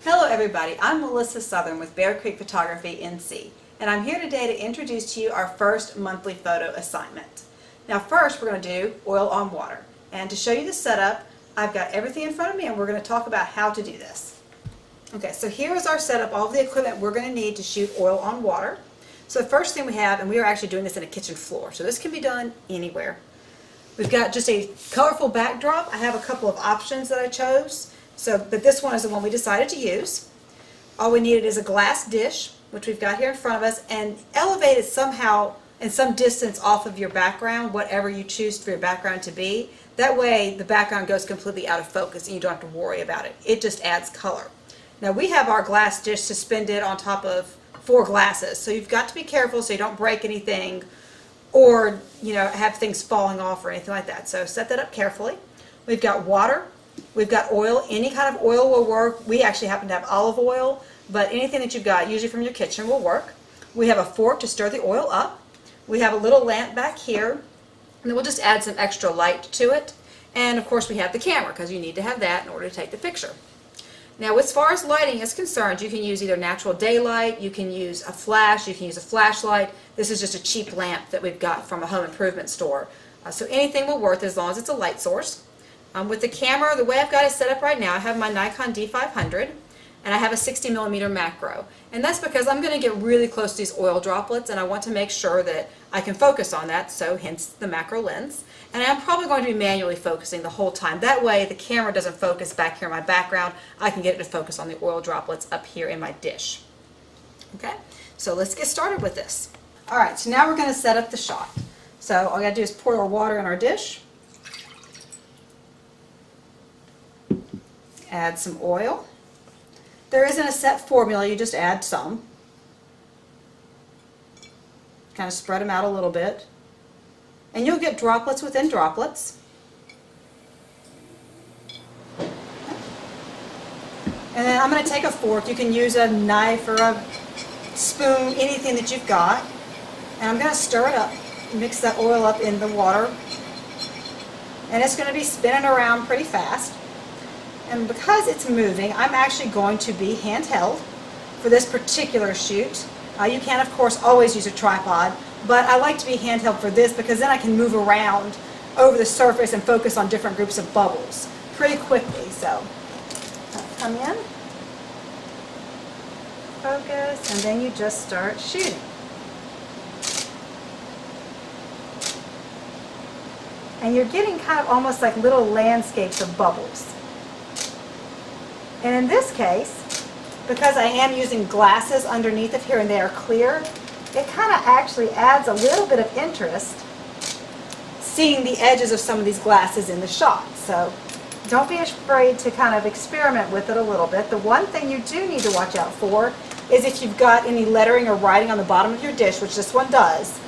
Hello everybody, I'm Melissa Southern with Bear Creek Photography NC, and I'm here today to introduce to you our first monthly photo assignment. Now first we're going to do oil on water, and to show you the setup I've got everything in front of me and we're going to talk about how to do this. Okay, so here is our setup, all of the equipment we're going to need to shoot oil on water. So the first thing we have, and we are actually doing this in a kitchen floor, so this can be done anywhere. We've got just a colorful backdrop. I have a couple of options that I chose. But this one is the one we decided to use. All we needed is a glass dish, which we've got here in front of us, and elevate it somehow in some distance off of your background, whatever you choose for your background to be. That way the background goes completely out of focus and you don't have to worry about it. It just adds color. Now we have our glass dish suspended on top of 4 glasses, so you've got to be careful so you don't break anything or have things falling off or anything like that. So set that up carefully. We've got water. We've got oil. Any kind of oil will work. We actually happen to have olive oil, but anything that you've got, usually from your kitchen, will work. We have a fork to stir the oil up. We have a little lamp back here, and then we'll just add some extra light to it. And of course we have the camera, because you need to have that in order to take the picture. Now as far as lighting is concerned, you can use either natural daylight, you can use a flash, you can use a flashlight. This is just a cheap lamp that we've got from a home improvement store. So anything will work as long as it's a light source. With the camera, the way I've got it set up right now, I have my Nikon D500 and I have a 60mm macro. And that's because I'm going to get really close to these oil droplets and I want to make sure that I can focus on that, so hence the macro lens. And I'm probably going to be manually focusing the whole time. That way the camera doesn't focus back here in my background. I can get it to focus on the oil droplets up here in my dish. Okay, so let's get started with this. Alright, so now we're going to set up the shot. So all we got to do is pour our water in our dish. Add some oil. There isn't a set formula, you just add some. Kind of spread them out a little bit. And you'll get droplets within droplets. And then I'm going to take a fork. You can use a knife or a spoon, anything that you've got. And I'm going to stir it up, mix that oil up in the water. And it's going to be spinning around pretty fast. And because it's moving, I'm actually going to be handheld for this particular shoot. You can, of course, always use a tripod, but I like to be handheld for this because then I can move around over the surface and focus on different groups of bubbles pretty quickly. So, come in, focus, and then you just start shooting. And you're getting kind of almost like little landscapes of bubbles. And in this case, because I am using glasses underneath of here and they are clear, it kind of actually adds a little bit of interest seeing the edges of some of these glasses in the shot. So don't be afraid to kind of experiment with it a little bit. The one thing you do need to watch out for is if you've got any lettering or writing on the bottom of your dish, which this one does,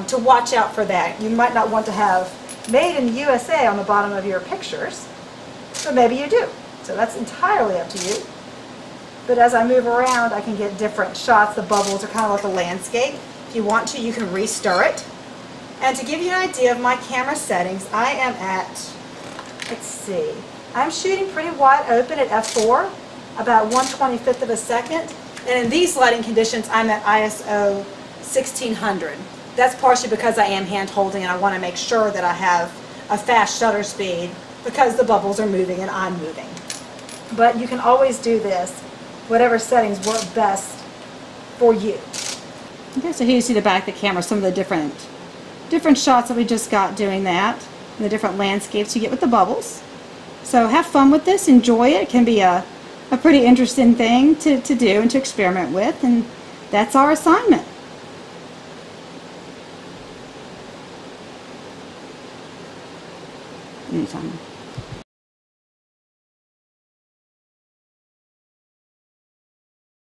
to watch out for that. You might not want to have "Made in the USA" on the bottom of your pictures, but maybe you do. So that's entirely up to you. But as I move around, I can get different shots. The bubbles are kind of like a landscape. If you want to, you can re-stir it. And to give you an idea of my camera settings, I am at, let's see, I'm shooting pretty wide open at f4, about 1/25 of a second. And in these lighting conditions, I'm at ISO 1600. That's partially because I am hand holding and I want to make sure that I have a fast shutter speed because the bubbles are moving and I'm moving. But you can always do this, whatever settings work best for you. Okay, so here you see the back of the camera, some of the different shots that we just got doing that, and the different landscapes you get with the bubbles. So have fun with this, enjoy it. It can be a pretty interesting thing to do and to experiment with, and that's our assignment. Anytime.